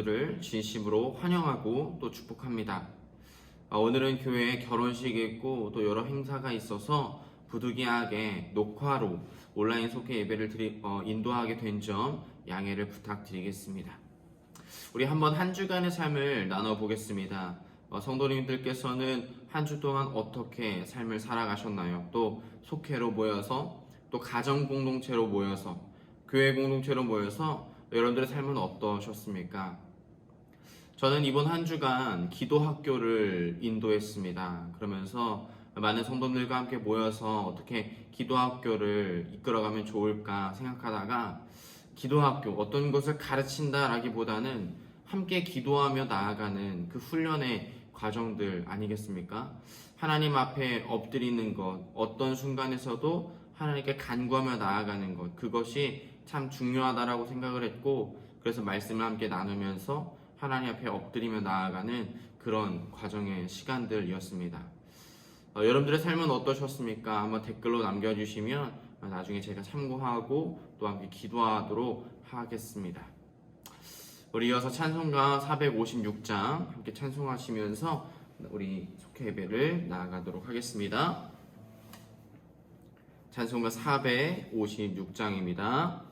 여러분들을 진심으로 환영하고 또 축복합니다. 오늘은 교회에 결혼식이 있고 또 여러 행사가 있어서 부득이하게 녹화로 온라인 속회 예배를 인도하게 된 점 양해를 부탁드리겠습니다. 우리 한번 한 주간의 삶을 나눠보겠습니다. 성도님들께서는 한 주 동안 어떻게 삶을 살아가셨나요? 또 속회로 모여서 또 가정 공동체로 모여서 교회 공동체로 모여서 여러분들의 삶은 어떠셨습니까? 저는 이번 한 주간 기도 학교를 인도했습니다. 그러면서 많은 성도들과 함께 모여서 어떻게 기도 학교를 이끌어가면 좋을까 생각하다가 기도 학교, 어떤 것을 가르친다라기보다는 함께 기도하며 나아가는 그 훈련의 과정들 아니겠습니까? 하나님 앞에 엎드리는 것, 어떤 순간에서도 하나님께 간구하며 나아가는 것, 그것이 참 중요하다라고 생각을 했고, 그래서 말씀을 함께 나누면서 하나님 앞에 엎드리며 나아가는 그런 과정의 시간들이었습니다. 여러분들의 삶은 어떠셨습니까? 한번 댓글로 남겨주시면 나중에 제가 참고하고 또 함께 기도하도록 하겠습니다. 우리 이어서 찬송가 456장 함께 찬송하시면서 우리 속회 예배를 나아가도록 하겠습니다. 찬송가 456장입니다.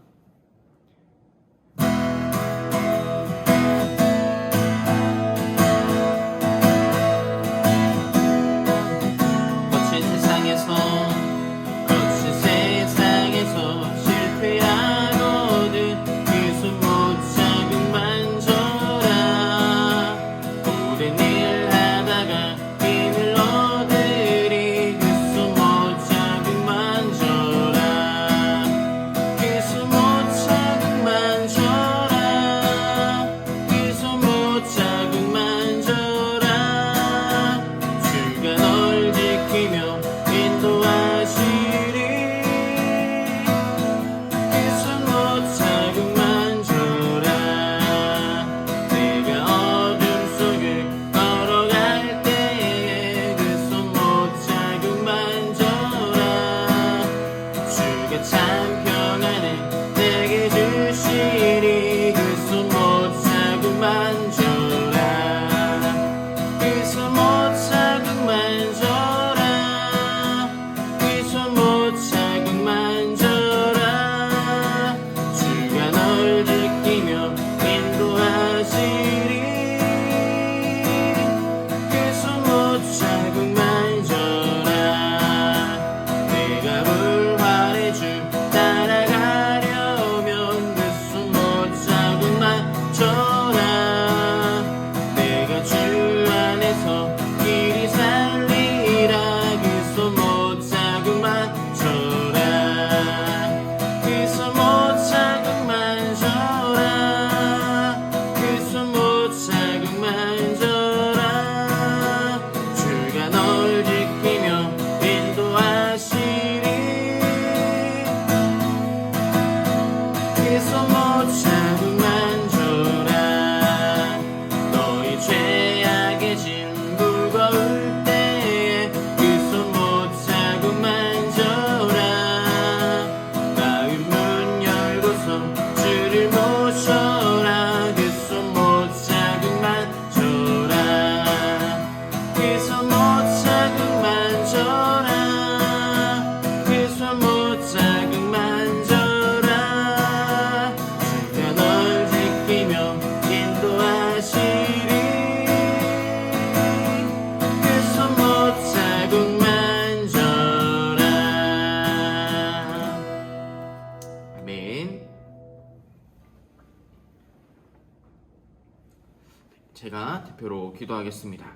제가 대표로 기도하겠습니다.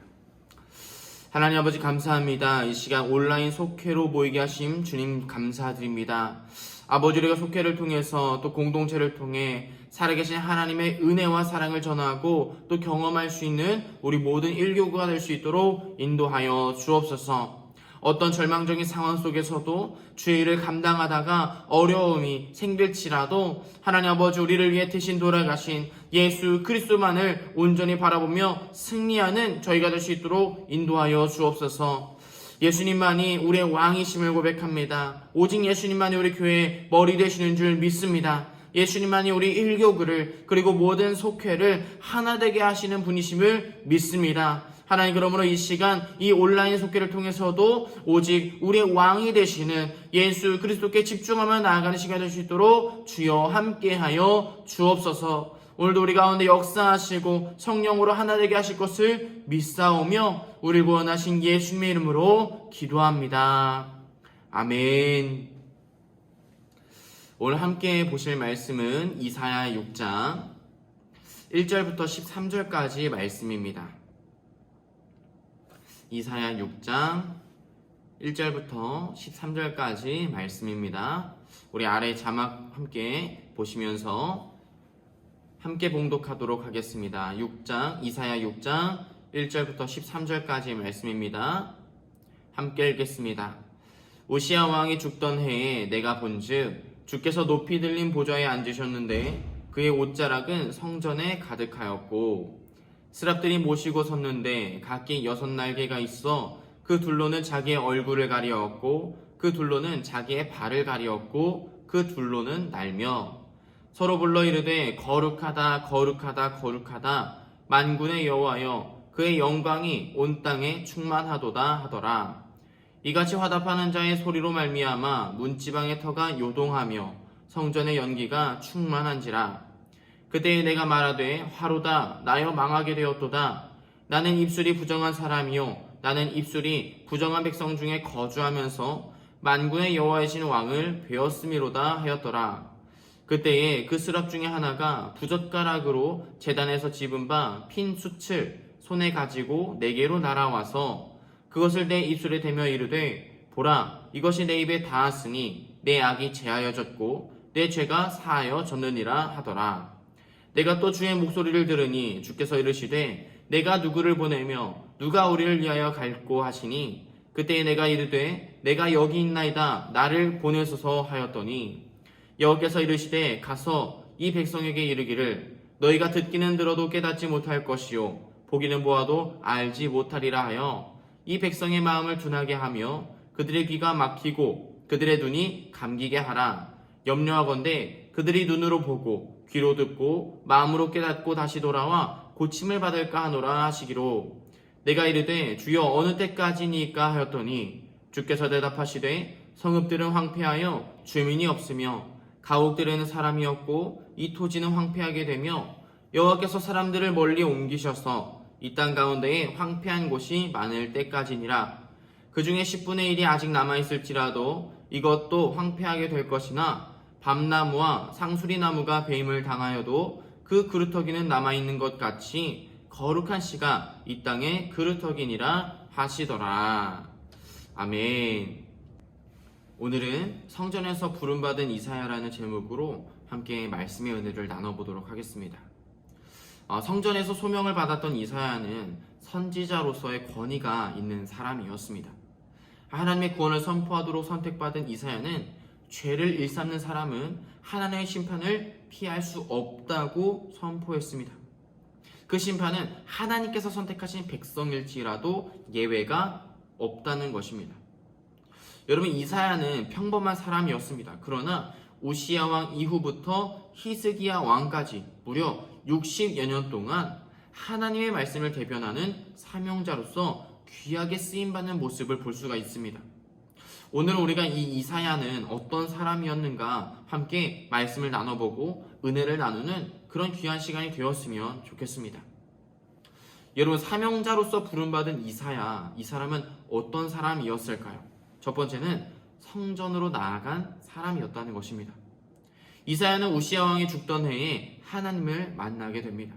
하나님 아버지 감사합니다. 이 시간 온라인 속회로 모이게 하심 주님 감사드립니다. 아버지, 우리가 속회를 통해서 또 공동체를 통해 살아계신 하나님의 은혜와 사랑을 전하고 또 경험할 수 있는 우리 모든 일교구가 될 수 있도록 인도하여 주옵소서. 어떤 절망적인 상황 속에서도 주의 일을 감당하다가 어려움이 생길지라도 하나님 아버지, 우리를 위해 대신 돌아가신 예수 그리스도만을 온전히 바라보며 승리하는 저희가 될 수 있도록 인도하여 주옵소서. 예수님만이 우리의 왕이심을 고백합니다. 오직 예수님만이 우리 교회의 머리 되시는 줄 믿습니다. 예수님만이 우리 일교구를 그리고 모든 속회를 하나 되게 하시는 분이심을 믿습니다. 하나님, 그러므로 이 시간 이 온라인 속회를 통해서도 오직 우리의 왕이 되시는 예수 그리스도께 집중하며 나아가는 시간이 될 수 있도록 주여 함께하여 주옵소서. 오늘도 우리 가운데 역사하시고 성령으로 하나 되게 하실 것을 믿사오며 우리를 구원하신 예수님의 이름으로 기도합니다. 아멘. 오늘 함께 보실 말씀은 이사야 6장 1절부터 13절까지 말씀입니다. 이사야 6장 1절부터 13절까지 말씀입니다. 우리 아래 자막 함께 보시면서 함께 봉독하도록 하겠습니다. 이사야 6장 1절부터 13절까지 말씀입니다. 함께 읽겠습니다. 우시야 왕이 죽던 해에 내가 본즉 주께서 높이 들린 보좌에 앉으셨는데 그의 옷자락은 성전에 가득하였고 스랍들이 모시고 섰는데 각기 6날개가 있어 그 둘로는 자기의 얼굴을 가리었고 그 둘로는 자기의 발을 가리었고 그 둘로는 날며 서로 불러 이르되 거룩하다 거룩하다 거룩하다 만군의 여호와여 그의 영광이 온 땅에 충만하도다 하더라. 이같이 화답하는 자의 소리로 말미암아 문지방의 터가 요동하며 성전의 연기가 충만한지라. 그때에 내가 말하되 화로다 나여 망하게 되었도다. 나는 입술이 부정한 사람이요 나는 입술이 부정한 백성 중에 거주하면서 만군의 여호와이신 왕을 배웠음이로다 하였더라. 그때에 그 스랍 중에 하나가 부젓가락으로 제단에서 집은 바 핀 숯을 손에 가지고 내게로 날아와서 그것을 내 입술에 대며 이르되 보라 이것이 내 입에 닿았으니 내 악이 제하여졌고 내 죄가 사하여졌느니라 하더라. 내가 또 주의 목소리를 들으니 주께서 이르시되 내가 누구를 보내며 누가 우리를 위하여 갈고 하시니 그때에 내가 이르되 내가 여기 있나이다 나를 보내소서 하였더니 여호와께서 이르시되 가서 이 백성에게 이르기를 너희가 듣기는 들어도 깨닫지 못할 것이요 보기는 보아도 알지 못하리라 하여 이 백성의 마음을 둔하게 하며 그들의 귀가 막히고 그들의 눈이 감기게 하라. 염려하건대 그들이 눈으로 보고 귀로 듣고 마음으로 깨닫고 다시 돌아와 고침을 받을까 하노라 하시기로. 내가 이르되 주여 어느 때까지니까 하였더니 주께서 대답하시되 성읍들은 황폐하여 주민이 없으며 가옥들에는 사람이 없고 이 토지는 황폐하게 되며 여호와께서 사람들을 멀리 옮기셔서 이 땅 가운데에 황폐한 곳이 많을 때까지니라. 그 중에 10분의 1이 아직 남아있을지라도 이것도 황폐하게 될 것이나 밤나무와 상수리나무가 배임을 당하여도 그 그루터기는 남아있는 것 같이 거룩한 씨가 이 땅의 그루터기니라 하시더라. 아멘. 오늘은 성전에서 부름받은 이사야라는 제목으로 함께 말씀의 은혜를 나눠보도록 하겠습니다. 성전에서 소명을 받았던 이사야는 선지자로서의 권위가 있는 사람이었습니다. 하나님의 구원을 선포하도록 선택받은 이사야는 죄를 일삼는 사람은 하나님의 심판을 피할 수 없다고 선포했습니다. 그 심판은 하나님께서 선택하신 백성일지라도 예외가 없다는 것입니다. 여러분, 이사야는 평범한 사람이었습니다. 그러나 우시야 왕 이후부터 히스기야 왕까지 무려 60여 년 동안 하나님의 말씀을 대변하는 사명자로서 귀하게 쓰임받는 모습을 볼 수가 있습니다. 오늘 우리가 이 이사야는 어떤 사람이었는가 함께 말씀을 나눠보고 은혜를 나누는 그런 귀한 시간이 되었으면 좋겠습니다. 여러분, 사명자로서 부름받은 이사야, 이 사람은 어떤 사람이었을까요? 첫 번째는 성전으로 나아간 사람이었다는 것입니다. 이사야는 우시야 왕이 죽던 해에 하나님을 만나게 됩니다.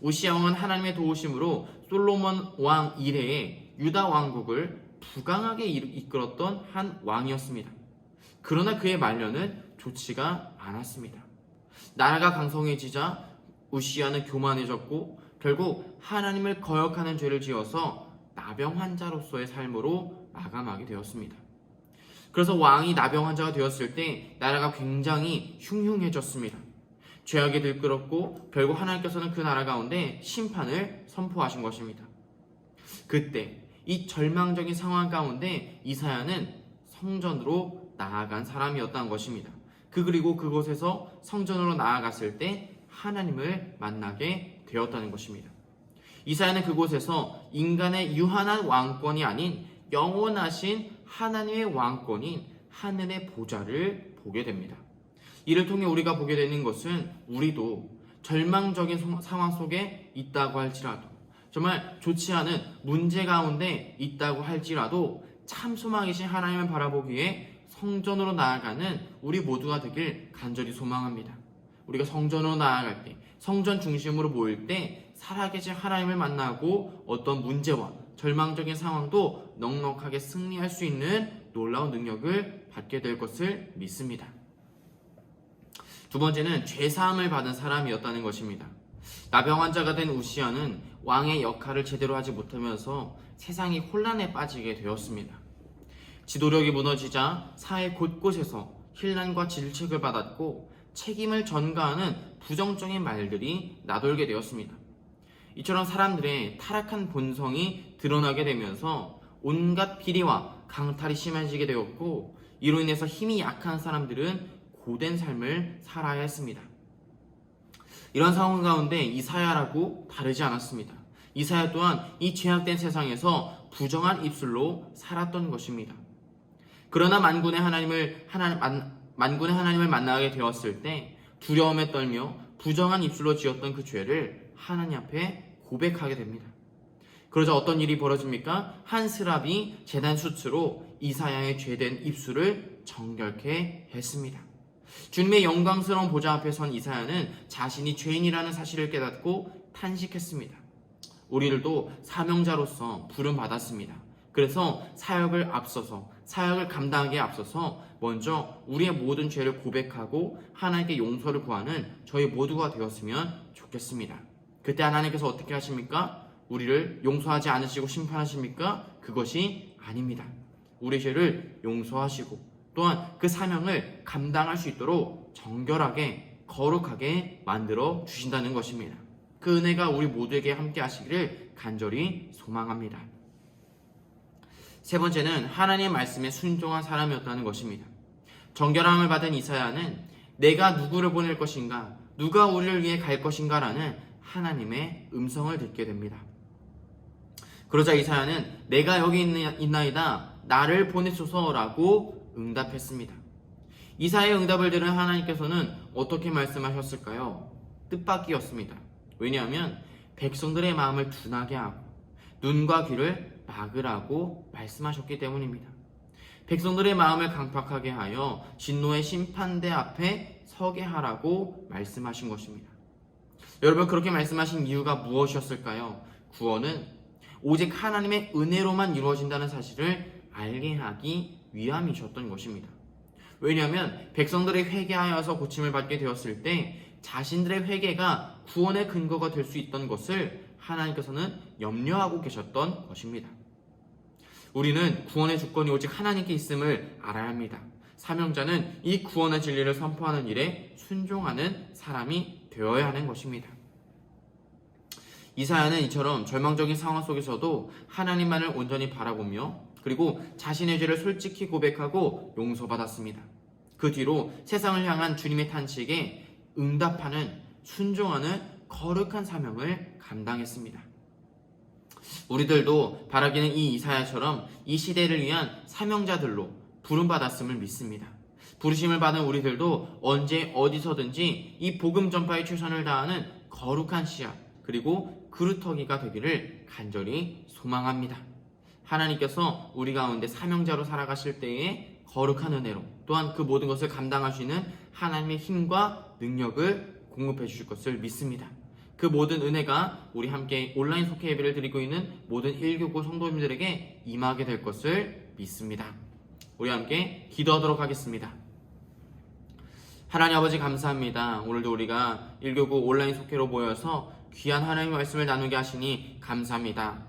우시야 왕은 하나님의 도우심으로 솔로몬 왕 이래에 유다 왕국을 부강하게 이끌었던 한 왕이었습니다. 그러나 그의 말년은 좋지가 않았습니다. 나라가 강성해지자 우시야는 교만해졌고 결국 하나님을 거역하는 죄를 지어서 나병 환자로서의 삶으로 마감하게 되었습니다. 그래서 왕이 나병 환자가 되었을 때 나라가 굉장히 흉흉해졌습니다. 죄악이 들끓었고 결국 하나님께서는 그 나라 가운데 심판을 선포하신 것입니다. 그때 이 절망적인 상황 가운데 이사야는 성전으로 나아간 사람이었다는 것입니다. 그리고 그곳에서 성전으로 나아갔을 때 하나님을 만나게 되었다는 것입니다. 이사야는 그곳에서 인간의 유한한 왕권이 아닌 영원하신 하나님의 왕권인 하늘의 보좌를 보게 됩니다. 이를 통해 우리가 보게 되는 것은 우리도 절망적인 상황 속에 있다고 할지라도, 정말 좋지 않은 문제 가운데 있다고 할지라도 참 소망이신 하나님을 바라보기에 성전으로 나아가는 우리 모두가 되길 간절히 소망합니다. 우리가 성전으로 나아갈 때, 성전 중심으로 모일 때 살아계신 하나님을 만나고 어떤 문제와 절망적인 상황도 넉넉하게 승리할 수 있는 놀라운 능력을 받게 될 것을 믿습니다. 두 번째는 죄사함을 받은 사람이었다는 것입니다. 나병 환자가 된 우시야는 왕의 역할을 제대로 하지 못하면서 세상이 혼란에 빠지게 되었습니다. 지도력이 무너지자 사회 곳곳에서 혼란과 질책을 받았고 책임을 전가하는 부정적인 말들이 나돌게 되었습니다. 이처럼 사람들의 타락한 본성이 드러나게 되면서 온갖 비리와 강탈이 심해지게 되었고, 이로 인해서 힘이 약한 사람들은 고된 삶을 살아야 했습니다. 이런 상황 가운데 이사야라고 다르지 않았습니다. 이사야 또한 이 죄악된 세상에서 부정한 입술로 살았던 것입니다. 그러나 만군의 하나님을 만나게 되었을 때 두려움에 떨며 부정한 입술로 지었던 그 죄를 하나님 앞에 고백하게 됩니다. 그러자 어떤 일이 벌어집니까? 한 스랍이 제단 수치로 이사야의 죄된 입술을 정결케 했습니다. 주님의 영광스러운 보좌 앞에 선 이사야는 자신이 죄인이라는 사실을 깨닫고 탄식했습니다. 우리들도 사명자로서 부름받았습니다. 그래서 사역을 감당하기에 앞서서 먼저 우리의 모든 죄를 고백하고 하나님께 용서를 구하는 저희 모두가 되었으면 좋겠습니다. 그때 하나님께서 어떻게 하십니까? 우리를 용서하지 않으시고 심판하십니까? 그것이 아닙니다. 우리 죄를 용서하시고 또한 그 사명을 감당할 수 있도록 정결하게 거룩하게 만들어 주신다는 것입니다. 그 은혜가 우리 모두에게 함께 하시기를 간절히 소망합니다. 세 번째는 하나님의 말씀에 순종한 사람이었다는 것입니다. 정결함을 받은 이사야는 내가 누구를 보낼 것인가, 누가 우리를 위해 갈 것인가 라는 하나님의 음성을 듣게 됩니다. 그러자 이사야는 내가 여기 있나이다, 나를 보내소서라고 응답했습니다. 이사야의 응답을 들은 하나님께서는 어떻게 말씀하셨을까요? 뜻밖이었습니다. 왜냐하면 백성들의 마음을 둔하게 하고 눈과 귀를 막으라고 말씀하셨기 때문입니다. 백성들의 마음을 강팍하게 하여 진노의 심판대 앞에 서게 하라고 말씀하신 것입니다. 여러분, 그렇게 말씀하신 이유가 무엇이었을까요? 구원은 오직 하나님의 은혜로만 이루어진다는 사실을 알게 하기 위함이셨던 것입니다. 왜냐하면 백성들이 회개하여서 고침을 받게 되었을 때 자신들의 회개가 구원의 근거가 될 수 있던 것을 하나님께서는 염려하고 계셨던 것입니다. 우리는 구원의 주권이 오직 하나님께 있음을 알아야 합니다. 사명자는 이 구원의 진리를 선포하는 일에 순종하는 사람이 되어야 하는 것입니다. 이사야는 이처럼 절망적인 상황 속에서도 하나님만을 온전히 바라보며 그리고 자신의 죄를 솔직히 고백하고 용서받았습니다. 그 뒤로 세상을 향한 주님의 탄식에 응답하는, 순종하는 거룩한 사명을 감당했습니다. 우리들도 바라기는 이 이사야처럼 이 시대를 위한 사명자들로 부름받았음을 믿습니다. 부르심을 받은 우리들도 언제 어디서든지 이 복음 전파에 최선을 다하는 거룩한 씨앗 그리고 그루터기가 되기를 간절히 소망합니다. 하나님께서 우리 가운데 사명자로 살아가실 때에 거룩한 은혜로 또한 그 모든 것을 감당할 수 있는 하나님의 힘과 능력을 공급해 주실 것을 믿습니다. 그 모든 은혜가 우리 함께 온라인 속회 예배를 드리고 있는 모든 1교구 성도님들에게 임하게 될 것을 믿습니다. 우리 함께 기도하도록 하겠습니다. 하나님 아버지 감사합니다. 오늘도 우리가 1교구 온라인 속회로 모여서 귀한 하나님의 말씀을 나누게 하시니 감사합니다.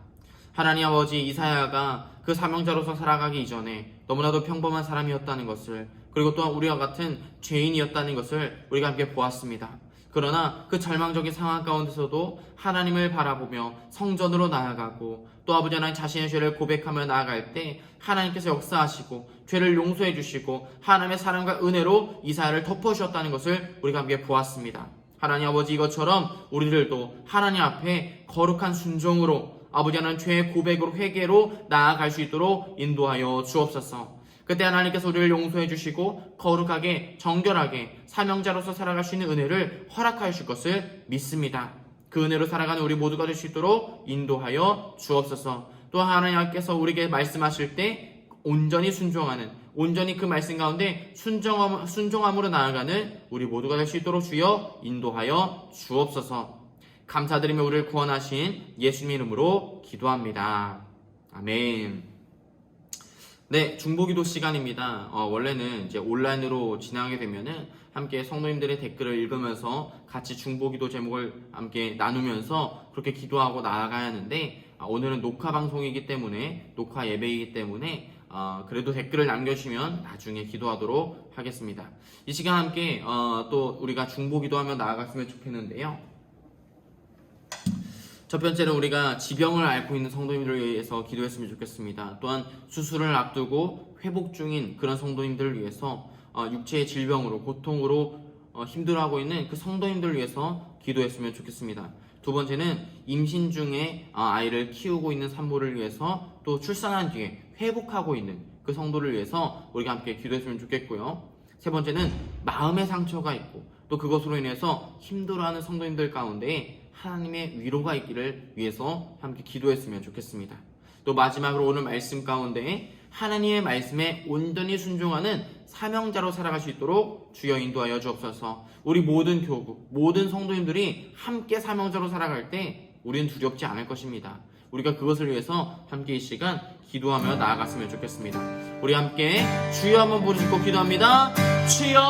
하나님 아버지, 이사야가 그 사명자로서 살아가기 이전에 너무나도 평범한 사람이었다는 것을, 그리고 또한 우리와 같은 죄인이었다는 것을 우리가 함께 보았습니다. 그러나 그 절망적인 상황 가운데서도 하나님을 바라보며 성전으로 나아가고 또 아버지 하나님 자신의 죄를 고백하며 나아갈 때 하나님께서 역사하시고 죄를 용서해 주시고 하나님의 사랑과 은혜로 이스라엘을 덮어주셨다는 것을 우리가 함께 보았습니다. 하나님 아버지, 이것처럼 우리들도 하나님 앞에 거룩한 순종으로 아버지 하나님 죄의 고백으로 회개로 나아갈 수 있도록 인도하여 주옵소서. 그때 하나님께서 우리를 용서해 주시고 거룩하게 정결하게 사명자로서 살아갈 수 있는 은혜를 허락하여 주실 것을 믿습니다. 그 은혜로 살아가는 우리 모두가 될 수 있도록 인도하여 주옵소서. 또 하나님께서 우리에게 말씀하실 때 온전히 순종하는, 온전히 그 말씀 가운데 순종함으로 나아가는 우리 모두가 될 수 있도록 주여 인도하여 주옵소서. 감사드리며 우리를 구원하신 예수님의 이름으로 기도합니다. 아멘. 네, 중보기도 시간입니다. 원래는 이제 온라인으로 진행하게 되면은 함께 성도님들의 댓글을 읽으면서 같이 중보기도 제목을 함께 나누면서 그렇게 기도하고 나아가야 하는데, 오늘은 녹화 방송이기 때문에, 녹화 예배이기 때문에 그래도 댓글을 남겨주시면 나중에 기도하도록 하겠습니다. 이 시간 함께 또 우리가 중보기도하며 나아갔으면 좋겠는데요. 첫 번째는 우리가 지병을 앓고 있는 성도님들을 위해서 기도했으면 좋겠습니다. 또한 수술을 앞두고 회복 중인 그런 성도님들을 위해서 육체의 질병으로 고통으로 힘들어하고 있는 그 성도님들을 위해서 기도했으면 좋겠습니다. 두 번째는 임신 중에 아이를 키우고 있는 산모를 위해서 또 출산한 뒤에 회복하고 있는 그 성도를 위해서 우리가 함께 기도했으면 좋겠고요. 세 번째는 마음의 상처가 있고 또 그것으로 인해서 힘들어하는 성도님들 가운데 하나님의 위로가 있기를 위해서 함께 기도했으면 좋겠습니다. 또 마지막으로 오늘 말씀 가운데 하나님의 말씀에 온전히 순종하는 사명자로 살아갈 수 있도록 주여 인도하여 주옵소서. 우리 모든 교구, 모든 성도님들이 함께 사명자로 살아갈 때 우리는 두렵지 않을 것입니다. 우리가 그것을 위해서 함께 이 시간 기도하며 나아갔으면 좋겠습니다. 우리 함께 주여 한번 부르짖고 기도합니다. 주여!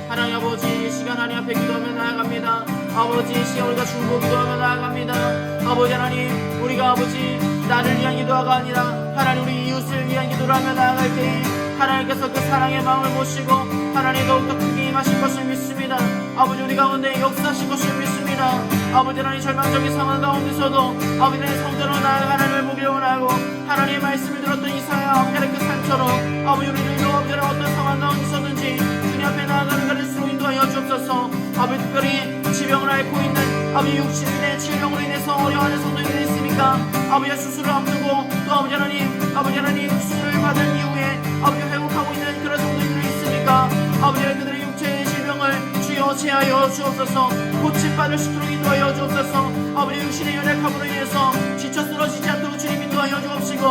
하나님 아버지, 이 시간 하나님 앞에 기도하며 나아갑니다. 아버지, 이 시간 우리가 중보 기도하며 나아갑니다. 아버지 하나님, 우리가 아버지 나를 위한 기도가 아니라 하나님 우리 이웃을 위한 기도를 하며 나아갈 때에 하나님께서 그 사랑의 마음을 모시고 하나님 더욱더 크게 임하실 것을 믿습니다. 아버지, 우리 가운데 역사하실 것을 믿습니다. 아버지 하나님, 절망적인 상황 가운데서도 아버지 하나님 성전으로 나아가 하나님을 보기를 원하고 하나님의 말씀을 들었던 이사야 아버지 그 산처럼 아버지 우리들도 아버지 어떤 상황 가운데서든지 주님 앞에 나아가는 갈수록 인도하여 주옵소서. 아버지, 특별히 지병을 앓고 있는 아버지 육신의 질병으로 인해서 어려워하는 성도님들이 있으니까 아버지 수술을 앞두고 또 아버지 하나님 수술을 받은 이후에 아버지 회복하고 있는 그런 성도님들이 있으니까 아버지 그들의 육체의 질병을 주여 제하여 주옵소서. 고침받을 수 있도록 인도하여 주옵소서. 아버지 육신의 연약함으로 인해서 지쳐 쓰러지지 않도록 주님 인도하여 주옵시고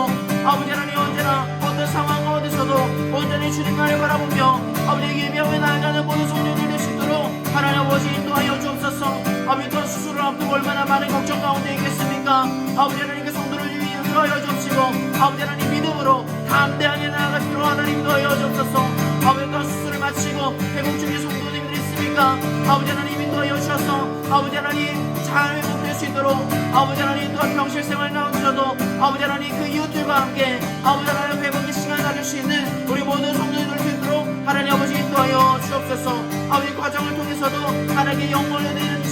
아버지 하나님 언제나 어떤 상황 가운데서도 온전히 주님만을 바라보며 아버지 예배하며 나아가는 모든 성도님들 될 수 있도록 하나님 아버지 인도하여 주옵소서. 아버지 또 수술을 앞두고 얼마나 많은 걱정 가운데 있겠습니까? 아버지 하나님 그 성도를 인도하여 주옵시고 아버지 하나님 믿음으로 담대하게 나아가시도록 하나님 인도하여 주옵소서. 아버지 또 수술을 마치고 회복 중인 성도님들이 있습니까? 아버지 하나님 인도하여 주셔서 아버지 하나님 잘 회복될 수 있도록 아버지 하나님 또한 병실 생활 가운데서도 아버지 하나님 그 이웃들과 함께 아버지 하나님 회복의 시간을 가질 수 있는 우리 모든 성도님들 되도록 하나님 아버지 인도하여 주옵소서. 아버지 과정을 통해서도 하나님께 영광을 드리는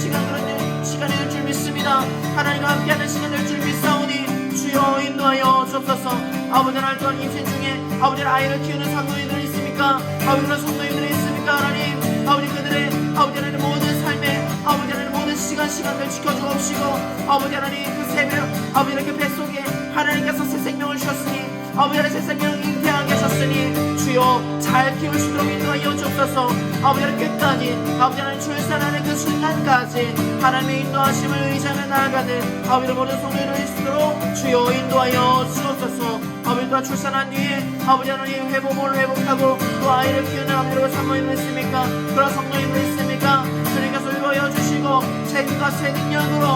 시간이 될 줄 믿습니다. 하나님과 함께하는 시간 될 줄 믿사오니 주여 인도하여 주옵소서. 아버지 하나님 또한 임신 중에 아버지 아이를 키우는 성도님들이 있습니까? 아버지 그런 성도님들이 있습니까? 하나님 아버지 그들의 아버지 하나님 모든 삶에 아버지 하나님 모든 시간들 지켜주옵시고 아버지 하나님 그 새벽 아버지 이렇게 뱃속에 하나님께서 새 생명을 주셨으니 아버지 하나님 새 생명을 잉태하게 하셨으니 주여 잘 키울 수 있도록 인도하여 주옵소서. 아버지 하나님 끝까지 아버지 하나님 출산하는 그 순간까지 하나님의 인도하심을 의지하며 나아가는 아버지 모든 성도들을 있도록 주여 인도하여 주옵소서. 아버지 또한 출산한 뒤에 아버지 하나님 회복하고 또 아이를 키우는 아버지가 성도님들 있습니까? 그런 성도님들 있습니까? 주님께서 인도하여 주시고 책임과 새 능력으로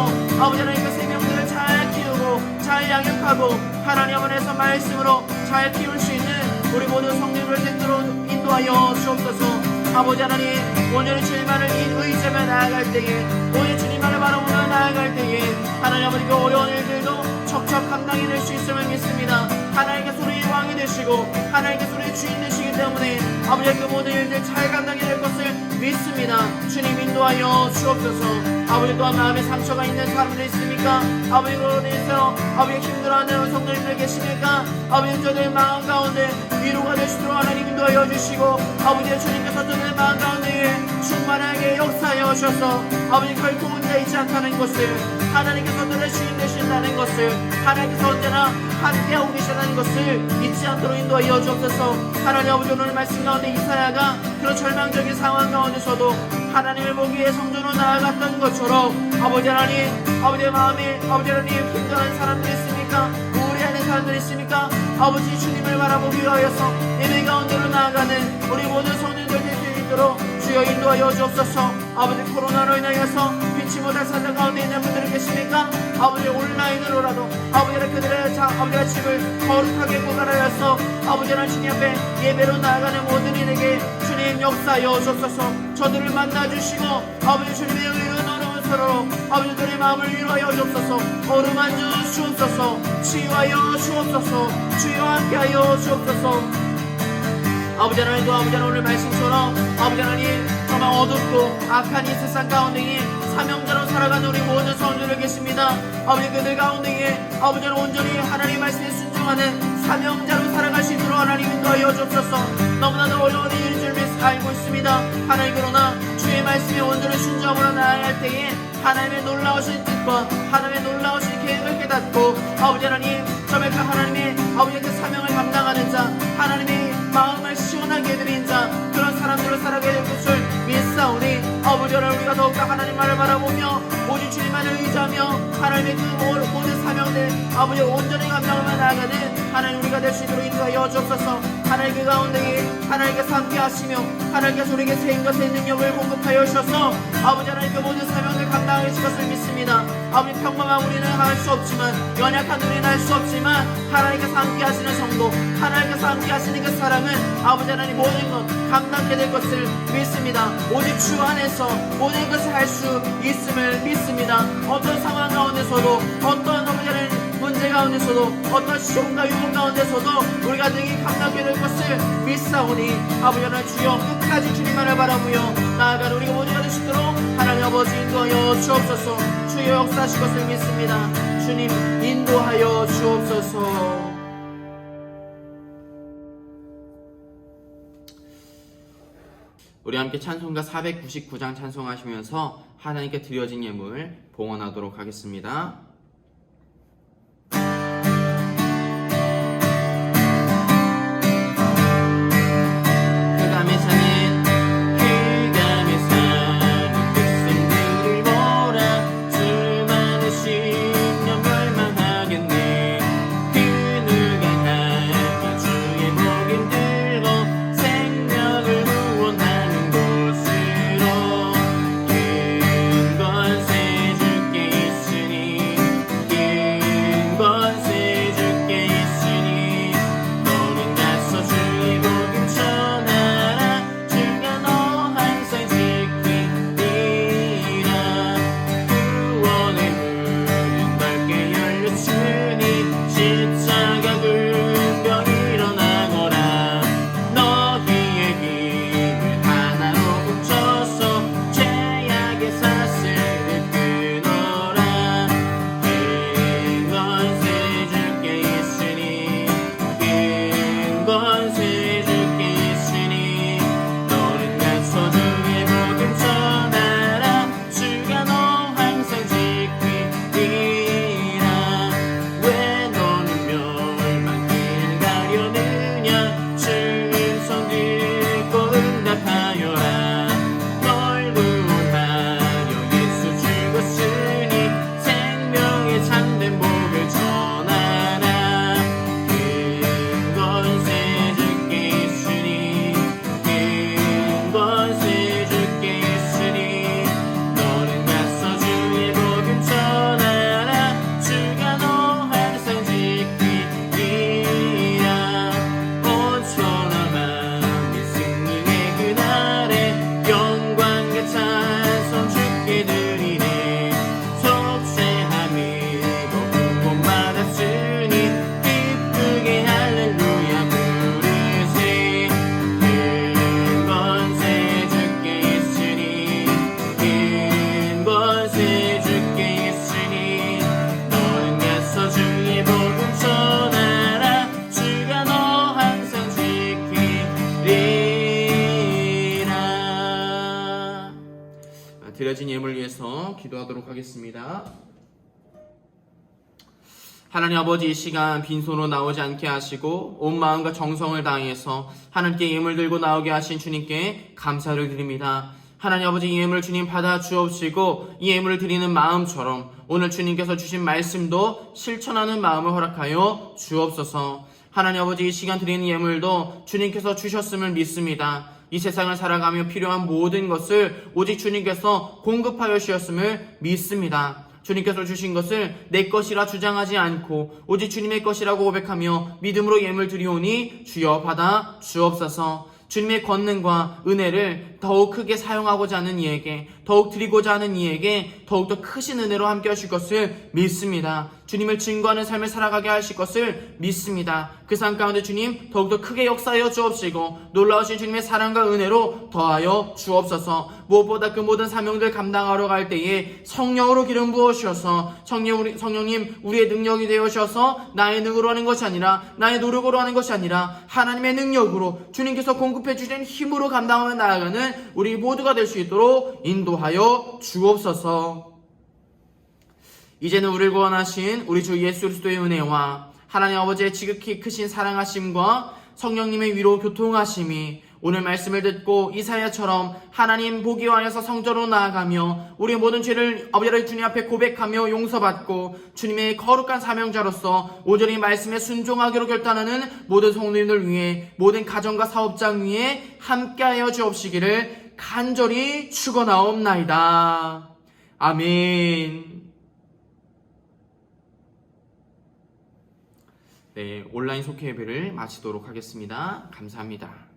아버지 하나님 그 생명들을 잘 키우고 잘 양육하고 하나님 안에서 말씀으로 잘 키울 수 있는 우리 모든 성도님을 되도록 인도하여 주옵소서. 아버지 하나님 온전히 주님만을 의지하며 나아갈 때에 온전히 주님만을 바라보며 나아갈 때에 하나님 아버지 그 어려운 일들도 척척 감당해낼 수 있음을 믿습니다. 하나님께서 우리의 왕이 되시고 하나님께서 우리의 주인 되시기 때문에 아버지 그 모든 일들 잘 감당이 될 것을 믿습니다. 주님 인도하여 주옵소서. 아버지 또한 마음에 상처가 있는 사람들 있습니까? 아버지 그로 인해서 아버지 힘들어하는 성도님들 계십니까? 아버지 저들의 마음 가운데 위로가 되시도록 하나님 인도하여 주시고 아버지 주님께서 저들의 마음 가운데 충만하게 역사하여 주셔서 아버지 결코 혼자 있지 않다는 것을 하나님께서 저들의 주인 되신다는 것을 하나님께서 언제나 함께하고 계시다는 것을 잊지 않도록 인도하여 주옵소서. 하나님 아버지 오늘 말씀 가운데 이사야가 그런 절망적인 상황 가운데서도 하나님을 보기 위해 성전으로 나아갔던 것처럼 아버지 하나님 아버지의 마음에 아버지 하나님 힘들어하는 사람들이 있습니까? 우울해하는 사람들이 있습니까? 아버지 주님을 바라보기 위하여서 예배 가운데로 나아가는 우리 모든 성도들 될 수 있도록 주여 인도하여 주옵소서. 아버지 코로나로 인하여서 빛이 못할 사정 가운데 있는 분들이 계십니까? 아버지 온라인으로라도 아버지가 그들의 아버지가 집을 거룩하게 구간하여서 아버지는 주님 앞에 예배로 나아가는 모든 이에게 주님 역사하여 주옵소서. 저들을 만나주시고 아버지 주님의 의로운 어려운 서로 아버지들의 마음을 위로하여 주옵소서. 어루만져 주옵소서. 치유하여 주옵소서. 주여 함께하여 주옵소서. 아버지 하나님도 아버지 하나님 오늘 말씀처럼 아버지 하나님 정말 어둡고 악한 이 세상 가운데에 사명자로 살아가는 우리 모든 성도들 계십니다. 아버지 그들 가운데에 아버지 하나님 온전히 하나님 말씀에 순종하는 사명자로 살아갈 수 있도록 하나님 인도하여 주옵소서. 너무나도 어려운 일인 줄 알고 있습니다. 하나님 그러나 주의 말씀에 온전히 순종하며 나아갈 때에 하나님의 놀라우신 뜻과 하나님의 놀라우신 계획을 깨닫고 아버지 하나님 정말 그 하나님의 아버지의 그 사명을 감당하는 자 하나님의 마음을 시원하게 해드린 자 그런 사람들을 살아가게 될 것을 믿사오니 아버지 하나님 우리가 더욱더 하나님 말을 바라보며 오직 주님만을 의지하며 하나님의 그 모든 사명들 아버지 온전히 감당하며 나아가는 하나님 우리가 될 수 있도록 인도하여 주옵소서. 하나님 그 가운데에 하나님께서 함께 하시며 하나님께서 우리에게 새 힘과 새 능력을 공급하여 주셔서 아버지 하나님 그 모든 사명을 감당하실 것을 믿습니다. 아버지 평범한 우리는 할 수 없지만 연약한 우리는 할 수 없지만 하나님께서 함께 하시는 성도 하나님께서 함께 하시는 그 사랑은 아버지 하나님 모든 것 감당하게 될 것을 믿습니다. 오직 주 안에서 모든 것을 할 수 있음을 믿습니다. 어떤 상황 가운데서도 어떤 아버지 하나님 문제 가운데서도 어떤 시험과 유혹 가운데서도 우리가 능히 감당하게 될 것을 믿사오니 아버지 하나님 주여 끝까지 주님만을 바라보며 나아가는 우리가 모두가 될 수 있도록 하나님 아버지 인도하여 주옵소서. 주여 역사하실 것을 믿습니다. 주님 인도하여 주옵소서. 우리 함께 찬송가 499장 찬송하시면서 하나님께 드려진 예물 봉헌하도록 하겠습니다. 주께 있으니 드려진 예물을 위해서 기도하도록 하겠습니다. 하나님 아버지, 이 시간 빈손으로 나오지 않게 하시고 온 마음과 정성을 다해서 하나님께 예물 들고 나오게 하신 주님께 감사를 드립니다. 하나님 아버지, 이 예물 주님 받아 주옵시고 이 예물을 드리는 마음처럼 오늘 주님께서 주신 말씀도 실천하는 마음을 허락하여 주옵소서. 하나님 아버지, 이 시간 드리는 예물도 주님께서 주셨음을 믿습니다. 이 세상을 살아가며 필요한 모든 것을 오직 주님께서 공급하여 주셨음을 믿습니다. 주님께서 주신 것을 내 것이라 주장하지 않고 오직 주님의 것이라고 고백하며 믿음으로 예물 드리오니 주여 받아 주옵소서. 주님의 권능과 은혜를 더욱 크게 사용하고자 하는 이에게, 더욱 드리고자 하는 이에게 더욱더 크신 은혜로 함께 하실 것을 믿습니다. 주님을 증거하는 삶을 살아가게 하실 것을 믿습니다. 그 삶 가운데 주님 더욱더 크게 역사하여 주옵시고 놀라우신 주님의 사랑과 은혜로 더하여 주옵소서. 무엇보다 그 모든 사명들 감당하러 갈 때에 성령으로 기름 부어주셔서 성령님 우리의 능력이 되어주셔서 나의 능으로 하는 것이 아니라 나의 노력으로 하는 것이 아니라 하나님의 능력으로 주님께서 공급해 주신 힘으로 감당하며 나아가는 우리 모두가 될 수 있도록 인도하여 주옵소서. 이제는 우리를 구원하신 우리 주 예수 그리스도의 은혜와 하나님 아버지의 지극히 크신 사랑하심과 성령님의 위로 교통하심이 오늘 말씀을 듣고 이사야처럼 하나님 보기 위하여서 성전으로 나아가며 우리의 모든 죄를 아버지 주님 앞에 고백하며 용서받고 주님의 거룩한 사명자로서 오전히 말씀에 순종하기로 결단하는 모든 성도님들 위해 모든 가정과 사업장 위에 함께하여 주옵시기를 간절히 축원하옵나이다. 아멘. 네, 온라인 속회 예배를 마치도록 하겠습니다. 감사합니다.